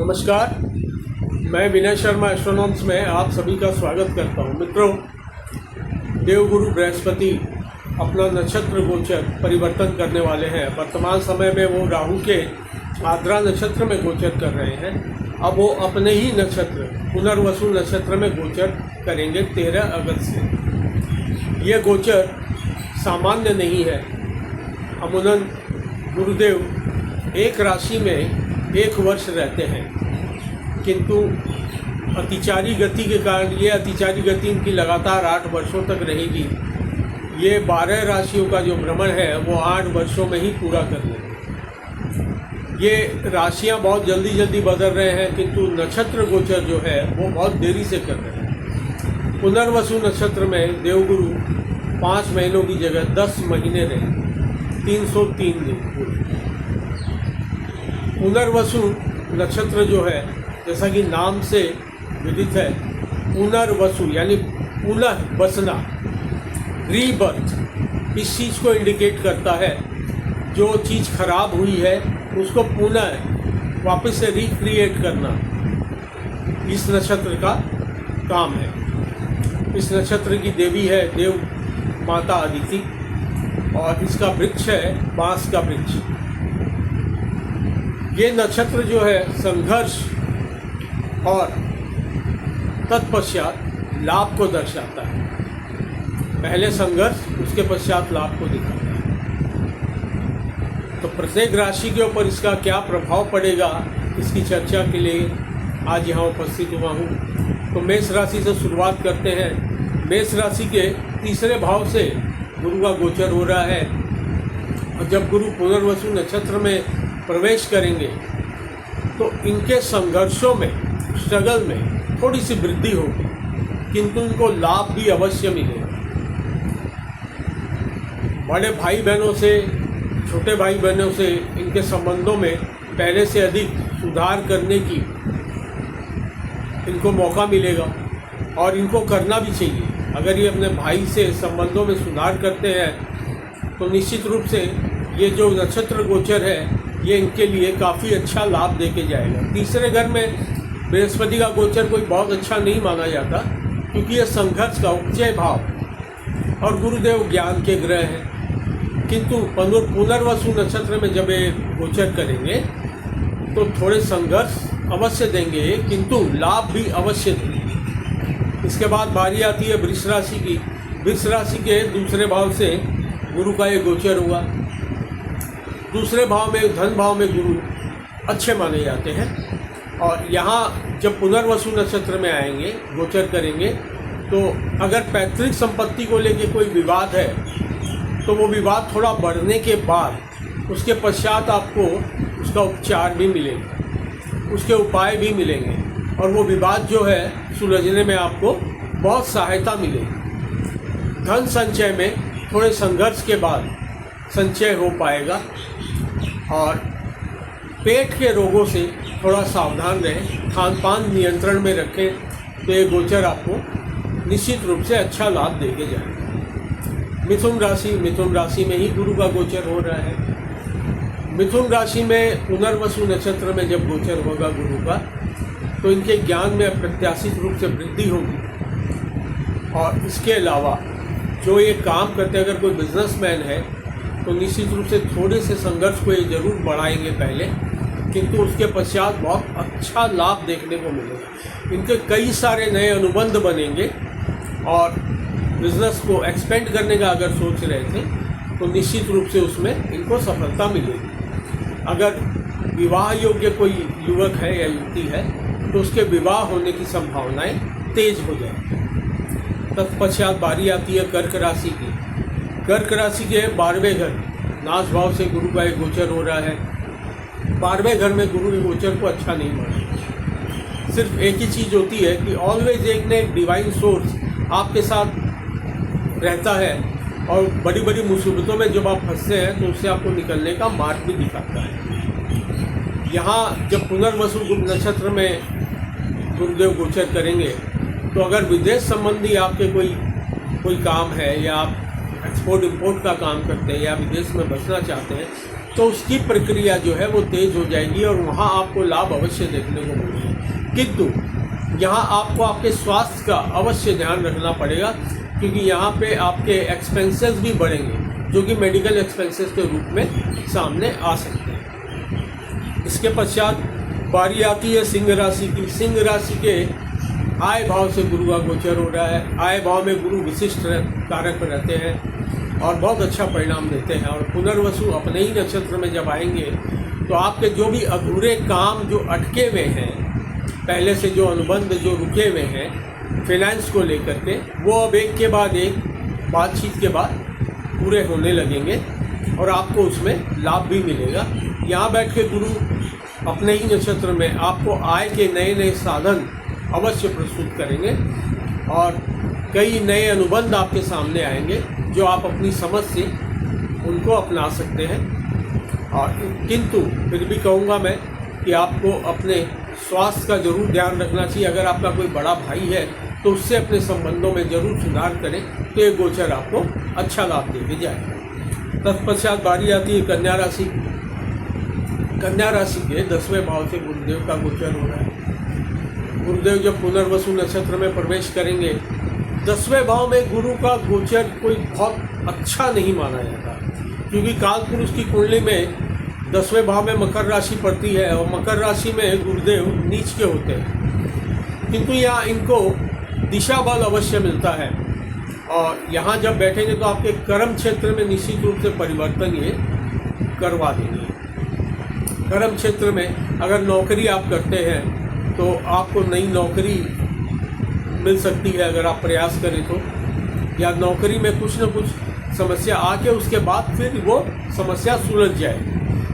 नमस्कार, मैं विनय शर्मा एस्ट्रोनॉम्स में आप सभी का स्वागत करता हूं। मित्रों, देवगुरु बृहस्पति अपना नक्षत्र गोचर परिवर्तन करने वाले हैं। वर्तमान समय में वो राहु के आर्द्रा नक्षत्र में गोचर कर रहे हैं। अब वो अपने ही नक्षत्र पुनर्वसु नक्षत्र में गोचर करेंगे 13 अगस्त से। ये गोचर सामान्य नहीं है। अमूमन गुरुदेव एक राशि में 1 वर्ष रहते हैं, किंतु अतिचारी गति के कारण ये अतिचारी गति इनकी लगातार 8 वर्षों तक रहेगी। ये 12 राशियों का जो भ्रमण है वो 8 वर्षों में ही पूरा कर लेंगे। ये राशियां बहुत जल्दी बदल रहे हैं, किंतु नक्षत्र गोचर जो है वो बहुत देरी से कर रहे हैं। पुनर्वसु नक्षत्र में देवगुरु 5 महीनों की जगह 10 महीने रहे, 303 दिन। पुनर्वसु नक्षत्र जो है, जैसा कि नाम से विदित है, पुनर्वसु यानी पुनः बसना, रीबर्थ, इस चीज़ को इंडिकेट करता है। जो चीज़ खराब हुई है उसको पुनः वापस से रिक्रिएट करना इस नक्षत्र का काम है। इस नक्षत्र की देवी है देव माता अदिति और इसका वृक्ष है बांस का वृक्ष। ये नक्षत्र जो है संघर्ष और तत्पश्चात लाभ को दर्शाता है। पहले संघर्ष, उसके पश्चात लाभ को दिखाता है। तो प्रत्येक राशि के ऊपर इसका क्या प्रभाव पड़ेगा, इसकी चर्चा के लिए आज यहाँ उपस्थित हुआ हूँ। तो मेष राशि से शुरुआत करते हैं। मेष राशि के तीसरे भाव से गुरु का गोचर हो रहा है और जब गुरु पुनर्वसु नक्षत्र में प्रवेश करेंगे तो इनके संघर्षों में, स्ट्रगल में थोड़ी सी वृद्धि होगी, किंतु इनको लाभ भी अवश्य मिलेगा। बड़े भाई बहनों से, छोटे भाई बहनों से इनके संबंधों में पहले से अधिक सुधार करने की इनको मौका मिलेगा और इनको करना भी चाहिए। अगर ये अपने भाई से संबंधों में सुधार करते हैं तो निश्चित रूप से ये जो नक्षत्र गोचर है ये इनके लिए काफ़ी अच्छा लाभ देके जाएगा। तीसरे घर में बृहस्पति का गोचर कोई बहुत अच्छा नहीं माना जाता, क्योंकि ये संघर्ष का उपचय भाव और गुरुदेव ज्ञान के ग्रह हैं। किंतु पुनर्वसु नक्षत्र में जब ये गोचर करेंगे तो थोड़े संघर्ष अवश्य देंगे, किंतु लाभ भी अवश्य देंगे। इसके बाद बारी आती है वृष राशि की। वृष राशि के दूसरे भाव से गुरु का ये गोचर हुआ। दूसरे भाव में, धन भाव में गुरु अच्छे माने जाते हैं और यहाँ जब पुनर्वसु नक्षत्र में आएंगे, गोचर करेंगे, तो अगर पैतृक संपत्ति को लेके कोई विवाद है तो वो विवाद थोड़ा बढ़ने के बाद उसके पश्चात आपको उसका उपचार भी मिलेगा, उसके उपाय भी मिलेंगे और वो विवाद जो है सुलझने में आपको बहुत सहायता मिलेगी। धन संचय में थोड़े संघर्ष के बाद संचय हो पाएगा और पेट के रोगों से थोड़ा सावधान रहें, खान पान नियंत्रण में रखें, तो ये गोचर आपको निश्चित रूप से अच्छा लाभ देके जाएगा। मिथुन राशि में ही गुरु का गोचर हो रहा है। मिथुन राशि में पुनर्वसु नक्षत्र में जब गोचर होगा गुरु का, तो इनके ज्ञान में अप्रत्याशित रूप से वृद्धि होगी। और इसके अलावा जो ये काम करते हैं, अगर कोई बिजनेसमैन है तो निश्चित रूप से थोड़े से संघर्ष को ये जरूर बढ़ाएंगे पहले, किंतु उसके पश्चात बहुत अच्छा लाभ देखने को मिलेगा। इनके कई सारे नए अनुबंध बनेंगे और बिजनेस को एक्सपेंड करने का अगर सोच रहे थे तो निश्चित रूप से उसमें इनको सफलता मिलेगी। अगर विवाह योग्य कोई युवक है या युवती है तो उसके विवाह होने की संभावनाएं तेज हो जाएगी। तत्पश्चात बारी आती है कर्क राशि की। कर्क राशि के 12वें घर नाश भाव से गुरु का एक गोचर हो रहा है। 12वें घर में गुरु के गोचर को अच्छा नहीं माना। सिर्फ एक ही चीज़ होती है कि ऑलवेज एक न एक डिवाइन सोर्स आपके साथ रहता है और बड़ी बड़ी मुसीबतों में जब आप फंसते हैं तो उससे आपको निकलने का मार्ग भी दिखाता है। यहाँ जब पुनर्वसु नक्षत्र में गुरुदेव गोचर करेंगे तो अगर विदेश संबंधी आपके कोई काम है या आप एक्सपोर्ट इंपोर्ट का काम करते हैं या विदेश में बसना चाहते हैं तो उसकी प्रक्रिया जो है वो तेज़ हो जाएगी और वहाँ आपको लाभ अवश्य देखने को मिलेगा। किंतु यहाँ आपको आपके स्वास्थ्य का अवश्य ध्यान रखना पड़ेगा, क्योंकि यहाँ पे आपके एक्सपेंसेस भी बढ़ेंगे, जो कि मेडिकल एक्सपेंसेस के रूप में सामने आ सकते हैं। इसके पश्चात बारी आती है सिंह राशि की। सिंह राशि के आय भाव से गुरु का गोचर हो रहा है। आय भाव में गुरु विशिष्ट कारक रहते हैं और बहुत अच्छा परिणाम देते हैं। और पुनर्वसु अपने ही नक्षत्र में जब आएंगे तो आपके जो भी अधूरे काम जो अटके हुए हैं, पहले से जो अनुबंध जो रुके हुए हैं फाइनेंस को लेकर के, वो अब एक के बाद एक बातचीत के बाद पूरे होने लगेंगे और आपको उसमें लाभ भी मिलेगा। यहाँ बैठ के गुरु अपने ही नक्षत्र में आपको आय के नए नए साधन अवश्य प्रस्तुत करेंगे और कई नए अनुबंध आपके सामने आएंगे जो आप अपनी समझ से उनको अपना सकते हैं। और किंतु फिर भी कहूँगा मैं कि आपको अपने स्वास्थ्य का जरूर ध्यान रखना चाहिए। अगर आपका कोई बड़ा भाई है तो उससे अपने संबंधों में जरूर सुधार करें, तो ये गोचर आपको अच्छा लाभ देके जाएगा। तत्पश्चात बारी आती है कन्या राशि। कन्या राशि के 10वें भाव से गुरुदेव का गोचर हो रहा है। गुरुदेव जब पुनर्वसु नक्षत्र में प्रवेश करेंगे, 10वें भाव में गुरु का गोचर कोई बहुत अच्छा नहीं माना जाता, क्योंकि कालपुरुष की कुंडली में 10वें भाव में मकर राशि पड़ती है और मकर राशि में गुरुदेव नीच के होते हैं। किंतु यहाँ इनको दिशा बल अवश्य मिलता है और यहाँ जब बैठेंगे तो आपके कर्म क्षेत्र में निश्चित रूप से परिवर्तन ये करवा देंगे। कर्म क्षेत्र में अगर नौकरी आप करते हैं तो आपको नई नौकरी मिल सकती है अगर आप प्रयास करें तो, या नौकरी में कुछ न कुछ समस्या आके उसके बाद फिर वो समस्या सुलझ जाए।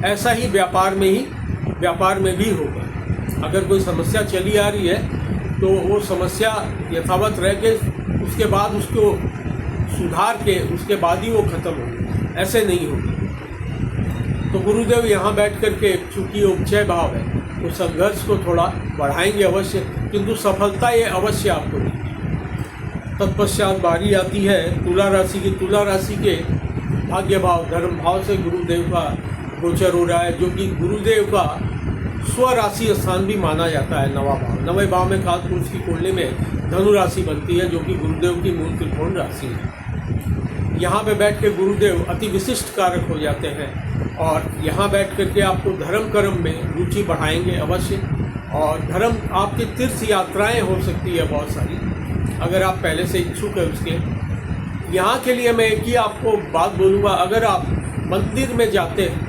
ऐसा ही व्यापार में भी होगा। अगर कोई समस्या चली आ रही है तो वो समस्या यथावत रह के उसके बाद उसको सुधार के उसके बाद ही वो ख़त्म होगी, ऐसे नहीं होगी। तो गुरुदेव यहाँ बैठ कर के, चूँकि उपचय भाव है, तो संघर्ष को थोड़ा बढ़ाएंगे अवश्य, किंतु सफलता ये अवश्य आपको मिलेगी। तत्पश्चात बारी आती है तुला राशि की। तुला राशि के भाग्य भाव धर्म भाव से गुरुदेव का गोचर हो रहा है, जो कि गुरुदेव का स्वराशि स्थान भी माना जाता है। नवा भाव, नवे भाव में कालपुरुष की कुंडली में धनु राशि बनती है, जो कि गुरुदेव की मूल त्रिकोण राशि है। यहाँ पे बैठ के गुरुदेव अति विशिष्ट कारक हो जाते हैं और यहाँ बैठ करके आपको धर्म कर्म में रुचि बढ़ाएंगे अवश्य। और धर्म आपकी तीर्थ यात्राएं हो सकती है बहुत सारी, अगर आप पहले से इच्छुक है उसके। यहाँ के लिए मैं एक ही आपको बात बोलूँगा, अगर आप मंदिर में जाते हैं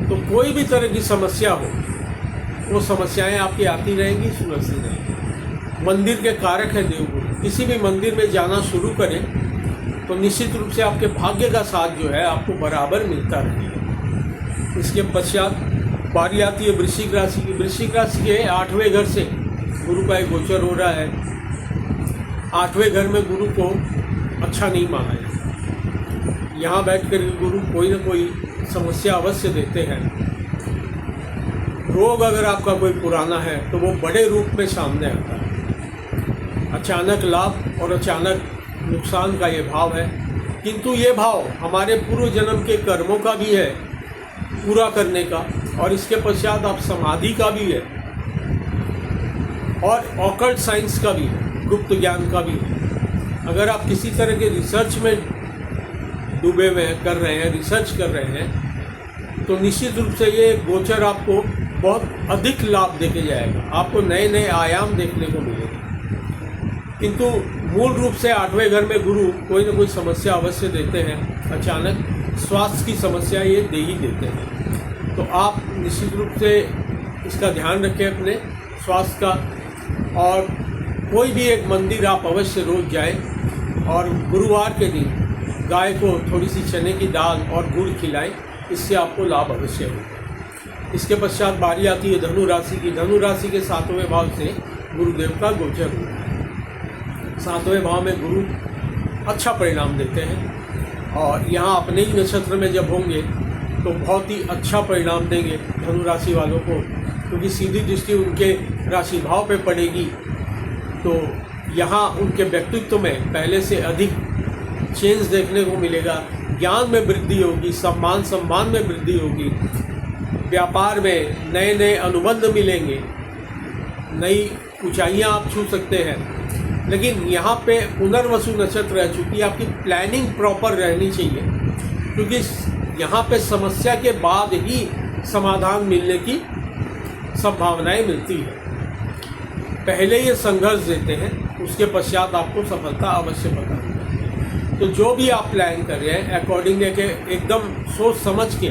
तो कोई भी तरह की समस्या हो, वो समस्याएं आपकी आती रहेंगी, सुलझती रहेंगी। मंदिर के कारक है देवगुरु। किसी भी मंदिर में जाना शुरू करें तो निश्चित रूप से आपके भाग्य का साथ जो है आपको बराबर मिलता रहेगा। इसके पश्चात बारी आती है वृश्चिक राशि की। वृश्चिक राशि के 8वें घर से गुरु का एक गोचर हो रहा है। 8वें घर में गुरु को अच्छा नहीं माना जाता। यहाँ बैठ कर गुरु कोई ना कोई समस्या अवश्य देते हैं। रोग अगर आपका कोई पुराना है तो वो बड़े रूप में सामने आता है। अचानक लाभ और अचानक नुकसान का ये भाव है, किंतु ये भाव हमारे पूर्व जन्म के कर्मों का भी है पूरा करने का, और इसके पश्चात आप समाधि का भी है और ऑकल्ट साइंस का भी है, गुप्त ज्ञान का भी है। अगर आप किसी तरह के रिसर्च में डूबे हुए कर रहे हैं, रिसर्च कर रहे हैं, तो निश्चित रूप से ये गोचर आपको बहुत अधिक लाभ देके जाएगा। आपको नए नए आयाम देखने को मिलेंगे। किंतु मूल रूप से 8वें घर में गुरु कोई ना कोई समस्या अवश्य देते हैं। अचानक स्वास्थ्य की समस्या ये दे ही देते हैं, तो आप निश्चित रूप से इसका ध्यान रखें अपने स्वास्थ्य का। और कोई भी एक मंदिर आप अवश्य रोज जाएं और गुरुवार के दिन गाय को थोड़ी सी चने की दाल और गुड़ खिलाएं, इससे आपको लाभ अवश्य होगा। इसके पश्चात बारी आती है धनु राशि की। धनु राशि के 7वें भाव से गुरुदेव का गोचर होता है। 7वें भाव में गुरु अच्छा परिणाम देते हैं और यहाँ अपने ही नक्षत्र में जब होंगे तो बहुत ही अच्छा परिणाम देंगे धनु राशि वालों को, क्योंकि सीधी दृष्टि उनके राशि भाव पे पड़ेगी। तो यहाँ उनके व्यक्तित्व में पहले से अधिक चेंज देखने को मिलेगा। ज्ञान में वृद्धि होगी, सम्मान में वृद्धि होगी, व्यापार में नए नए अनुबंध मिलेंगे, नई ऊंचाइयां आप छू सकते हैं। लेकिन यहाँ पे पुनर्वसु नक्षत्र है, चूँकि आपकी प्लानिंग प्रॉपर रहनी चाहिए, क्योंकि यहाँ पे समस्या के बाद ही समाधान मिलने की संभावनाएं मिलती है। पहले ये संघर्ष देते हैं, उसके पश्चात आपको सफलता अवश्य पता होगी। तो जो भी आप प्लान कर रहे हैं अकॉर्डिंग एकदम सोच समझ के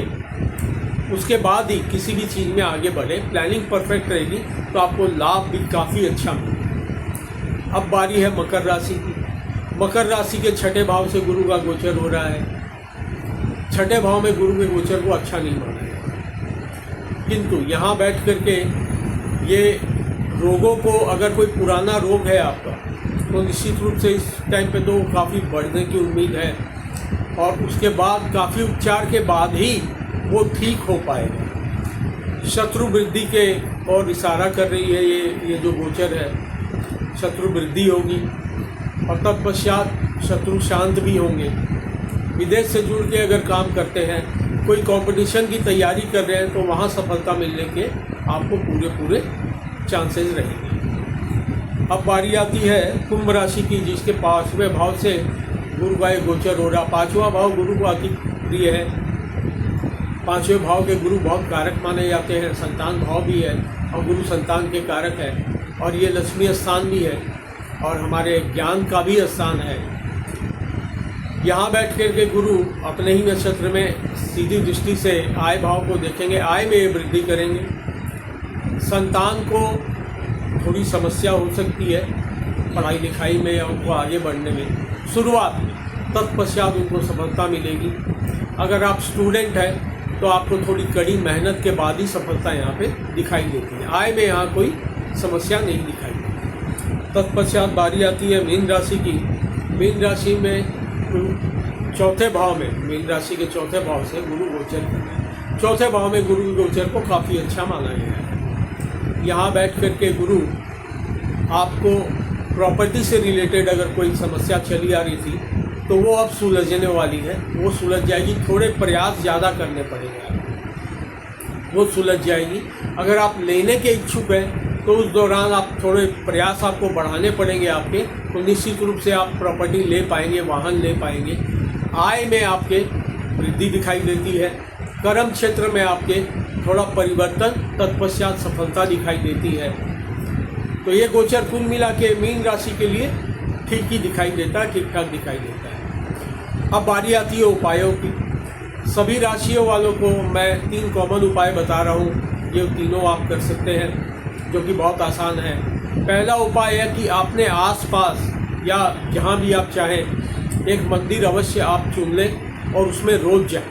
उसके बाद ही किसी भी चीज़ में आगे बढ़े। प्लानिंग परफेक्ट रहेगी तो आपको लाभ भी काफ़ी अच्छा मिलेगा। अब बारी है मकर राशि की। मकर राशि के छठे भाव से गुरु का गोचर हो रहा है। छठे भाव में गुरु के गोचर को अच्छा नहीं माना जाता, किंतु यहाँ बैठ करके ये रोगों को, अगर कोई पुराना रोग है आपका तो निश्चित रूप से इस टाइम पे तो काफ़ी बढ़ने की उम्मीद है, और उसके बाद काफ़ी उपचार के बाद ही वो ठीक हो पाएगा। शत्रु वृद्धि के और इशारा कर रही है ये जो गोचर है। शत्रु वृद्धि होगी और तत्पश्चात शत्रु शांत भी होंगे। विदेश से जुड़ के अगर काम करते हैं, कोई कंपटीशन की तैयारी कर रहे हैं, तो वहाँ सफलता मिलने के आपको पूरे चांसेस रहेंगे। अब बारी आती है कुंभ राशि की, जिसके 5वें भाव से गुरु का गोचर हो रहा। 5वां भाव गुरु को अति प्रिय है। 5वें भाव के गुरु बहुत कारक माने जाते हैं। संतान भाव भी है और गुरु संतान के कारक है, और ये लक्ष्मी स्थान भी है और हमारे ज्ञान का भी स्थान है। यहाँ बैठ कर के गुरु अपने ही नक्षत्र में सीधी दृष्टि से आय भाव को देखेंगे, आय में ये वृद्धि करेंगे। संतान को थोड़ी समस्या हो सकती है पढ़ाई लिखाई में या उनको आगे बढ़ने में शुरुआत में, तत्पश्चात उनको सफलता मिलेगी। अगर आप स्टूडेंट हैं तो आपको थोड़ी कड़ी मेहनत के बाद ही सफलता यहाँ पे दिखाई देती है। आय में यहाँ कोई समस्या नहीं दिखाई देती। तत्पश्चात बारी आती है मीन राशि की। मीन राशि में चौथे भाव में, मीन राशि के चौथे भाव से गुरु गोचर कर रहे हैं। चौथे भाव में गुरु के गोचर को काफ़ी अच्छा माना गया है। यहाँ बैठ कर के गुरु आपको प्रॉपर्टी से रिलेटेड अगर कोई समस्या चली आ रही थी तो वो अब सुलझने वाली है। वो सुलझ जाएगी, थोड़े प्रयास ज़्यादा करने पड़ेंगे आपको, वो सुलझ जाएगी। अगर आप लेने के इच्छुक हैं तो उस दौरान आप थोड़े प्रयास आपको बढ़ाने पड़ेंगे आपके, तो निश्चित रूप से आप प्रॉपर्टी ले पाएंगे, वाहन ले पाएंगे। आय में आपके वृद्धि दिखाई देती है। कर्म क्षेत्र में आपके थोड़ा परिवर्तन, तत्पश्चात सफलता दिखाई देती है। तो ये गोचर कुल मिला के मीन राशि के लिए ठीक ही दिखाई देता है, ठीक ठाक दिखाई देता है। अब बारी आती है उपायों की। सभी राशियों वालों को मैं 3 कॉमन उपाय बता रहा हूँ, ये तीनों आप कर सकते हैं, जो कि बहुत आसान है। पहला उपाय है कि आपने आसपास या जहाँ भी आप चाहें एक मंदिर अवश्य आप चुन लें और उसमें रोज जाएं,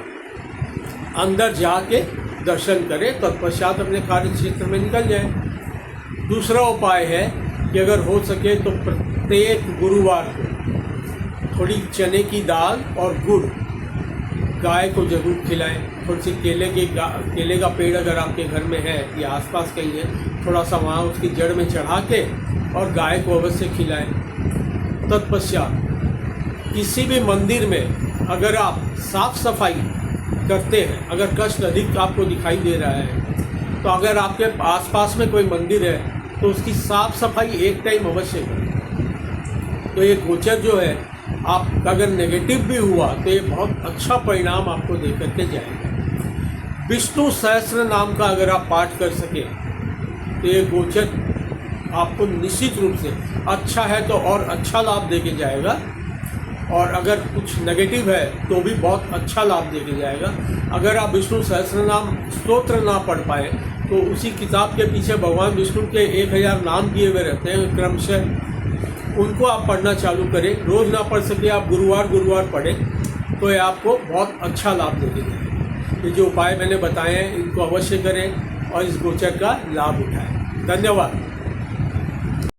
अंदर जाके दर्शन करें, तत्पश्चात अपने कार्य क्षेत्र में निकल जाएं। दूसरा उपाय है कि अगर हो सके तो प्रत्येक गुरुवार को थोड़ी चने की दाल और गुड़ गाय को जरूर खिलाएं। थोड़ी सी केले का पेड़ अगर आपके घर में है या आसपास कहीं है, थोड़ा सा वहाँ उसकी जड़ में चढ़ा के और गाय को अवश्य खिलाएं। तत्पश्चात किसी भी मंदिर में अगर आप साफ सफाई करते हैं, अगर कष्ट अधिक आपको दिखाई दे रहा है, तो अगर आपके आसपास में कोई मंदिर है तो उसकी साफ सफाई एक टाइम अवश्य करें। तो ये गोचर जो है आप अगर नेगेटिव भी हुआ तो ये बहुत अच्छा परिणाम आपको दे करके जाएगा। विष्णु सहस्त्र नाम का अगर आप पाठ कर सके तो ये गोचर आपको निश्चित रूप से अच्छा है तो और अच्छा लाभ दे के जाएगा, और अगर कुछ नेगेटिव है तो भी बहुत अच्छा लाभ दे के जाएगा। अगर आप विष्णु सहस्त्र नाम स्तोत्र ना पढ़ पाए तो उसी किताब के पीछे भगवान विष्णु के 1000 नाम दिए हुए रहते हैं क्रमशः, उनको आप पढ़ना चालू करें। रोज़ ना पढ़ सके आप गुरुवार पढ़ें तो ये आपको बहुत अच्छा लाभ दे के जाएगा। ये जो उपाय मैंने बताए हैं इनको अवश्य करें और इस गोचर का लाभ उठाएं। धन्यवाद।